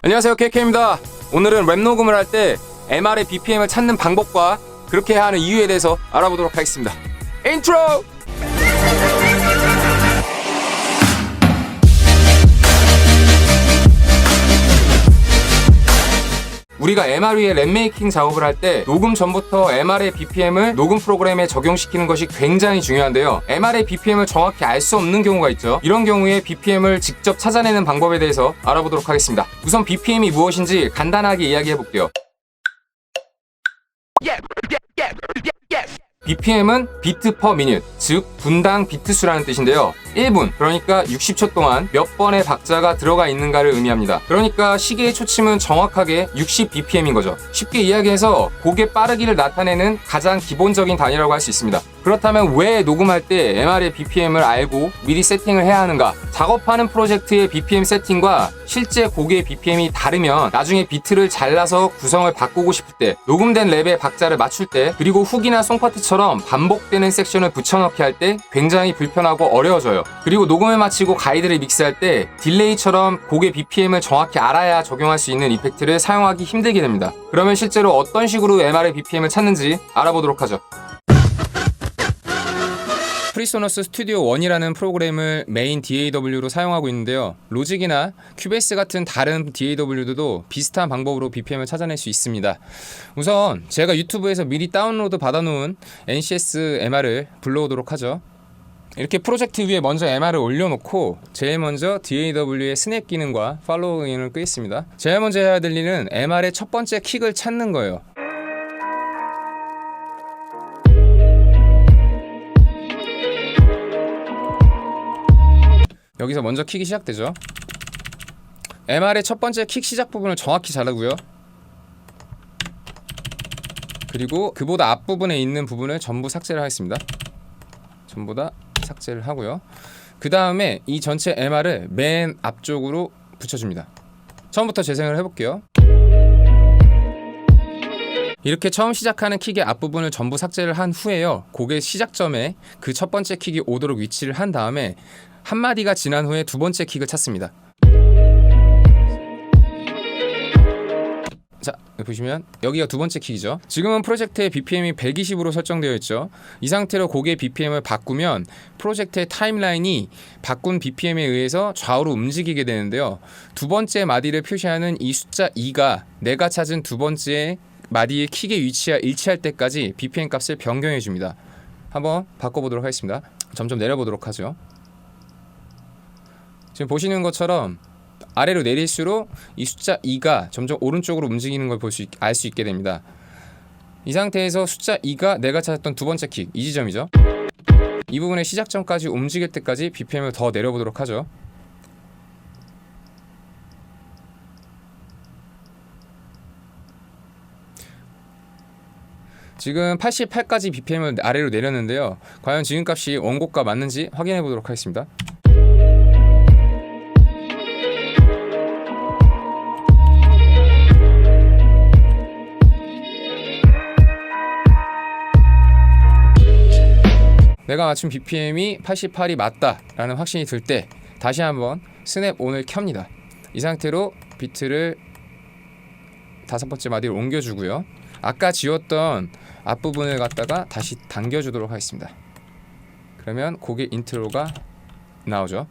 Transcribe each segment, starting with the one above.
안녕하세요, KK입니다. 오늘은 랩 녹음을 할 때 MR의 BPM을 찾는 방법과 그렇게 해야 하는 이유에 대해서 알아보도록 하겠습니다. 인트로! 우리가 MR 위에 랩 메이킹 작업을 할 때 녹음 전부터 MR의 BPM을 녹음 프로그램에 적용시키는 것이 굉장히 중요한데요. MR의 BPM을 정확히 알 수 없는 경우가 있죠. 이런 경우에 BPM을 직접 찾아내는 방법에 대해서 알아보도록 하겠습니다. 우선 BPM이 무엇인지 간단하게 이야기해 볼게요. BPM은 비트 퍼 미닛, 즉 분당 비트 수라는 뜻인데요. 1분, 그러니까 60초 동안 몇 번의 박자가 들어가 있는가를 의미합니다. 그러니까 시계의 초침은 정확하게 60bpm인 거죠. 쉽게 이야기해서 곡의 빠르기를 나타내는 가장 기본적인 단위라고 할 수 있습니다. 그렇다면 왜 녹음할 때 MR의 BPM을 알고 미리 세팅을 해야 하는가? 작업하는 프로젝트의 BPM 세팅과 실제 곡의 BPM이 다르면 나중에 비트를 잘라서 구성을 바꾸고 싶을 때, 녹음된 랩의 박자를 맞출 때, 그리고 훅이나 송파트처럼 반복되는 섹션을 붙여넣기 할 때 굉장히 불편하고 어려워져요. 그리고 녹음을 마치고 가이드를 믹스할 때 딜레이처럼 곡의 BPM을 정확히 알아야 적용할 수 있는 이펙트를 사용하기 힘들게 됩니다. 그러면 실제로 어떤 식으로 MR의 BPM을 찾는지 알아보도록 하죠. 프리소너스 스튜디오 1이라는 프로그램을 메인 DAW로 사용하고 있는데요. 로직이나 큐베이스 같은 다른 DAW들도 비슷한 방법으로 BPM을 찾아낼 수 있습니다. 우선 제가 유튜브에서 미리 다운로드 받아놓은 NCS MR을 불러오도록 하죠. 이렇게 프로젝트 위에 먼저 MR을 올려놓고 제일 먼저 DAW의 스냅 기능과 팔로우 기능을 끄겠습니다. 제일 먼저 해야 될 일은 MR의 첫 번째 킥을 찾는 거예요. 여기서 먼저 킥이 시작되죠. MR의 첫 번째 킥 시작 부분을 정확히 자르고요. 그리고 그보다 앞부분에 있는 부분을 전부 삭제를 하겠습니다. 전부 다 삭제를 하고요. 그 다음에 이 전체 MR을 맨 앞쪽으로 붙여줍니다. 처음부터 재생을 해볼게요. 이렇게 처음 시작하는 킥의 앞부분을 전부 삭제를 한 후에요. 곡의 시작점에 그 첫 번째 킥이 오도록 위치를 한 다음에 한 마디가 지난 후에 두 번째 킥을 찾습니다. 자, 보시면 여기가 두 번째 킥이죠. 지금은 프로젝트의 BPM이 120으로 설정되어 있죠. 이 상태로 곡의 BPM을 바꾸면 프로젝트의 타임라인이 바꾼 BPM에 의해서 좌우로 움직이게 되는데요. 두 번째 마디를 표시하는 이 숫자 2가 내가 찾은 두 번째 마디의 킥의 위치와 일치할 때까지 BPM 값을 변경해 줍니다. 한번 바꿔보도록 하겠습니다. 점점 내려보도록 하죠. 지금 보시는 것처럼 아래로 내릴수록 이 숫자 2가 점점 오른쪽으로 움직이는 걸 알 수 있게 됩니다. 이 상태에서 숫자 2가 내가 찾았던 두 번째 킥, 이 지점이죠. 이 부분의 시작점까지 움직일 때까지 BPM을 더 내려보도록 하죠. 지금 88까지 BPM을 아래로 내렸는데요. 과연 지금 값이 원곡과 맞는지 확인해 보도록 하겠습니다. 내가 맞춘 BPM이 88이 맞다라는 확신이 들 때 다시 한번 스냅 온을 켭니다. 이 상태로 비트를 다섯 번째 마디로 옮겨주고요. 아까 지웠던 앞부분을 갖다가 다시 당겨주도록 하겠습니다. 그러면 곡의 인트로가 나오죠.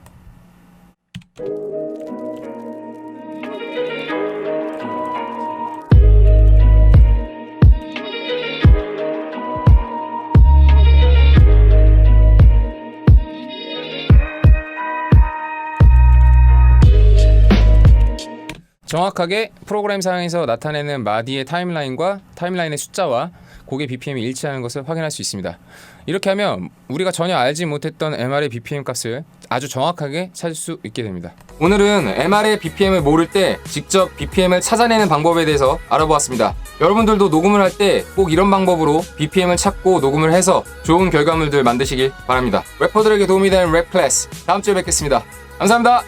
정확하게 프로그램상에서 나타내는 마디의 타임라인과 타임라인의 숫자와 곡의 BPM이 일치하는 것을 확인할 수 있습니다. 이렇게 하면 우리가 전혀 알지 못했던 MR의 BPM 값을 아주 정확하게 찾을 수 있게 됩니다. 오늘은 MR의 BPM을 모를 때 직접 BPM을 찾아내는 방법에 대해서 알아보았습니다. 여러분들도 녹음을 할 때 꼭 이런 방법으로 BPM을 찾고 녹음을 해서 좋은 결과물들 만드시길 바랍니다. 래퍼들에게 도움이 되는 랩 클래스, 다음 주에 뵙겠습니다. 감사합니다.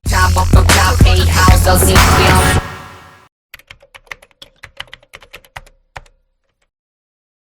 Top of the top, 8 house,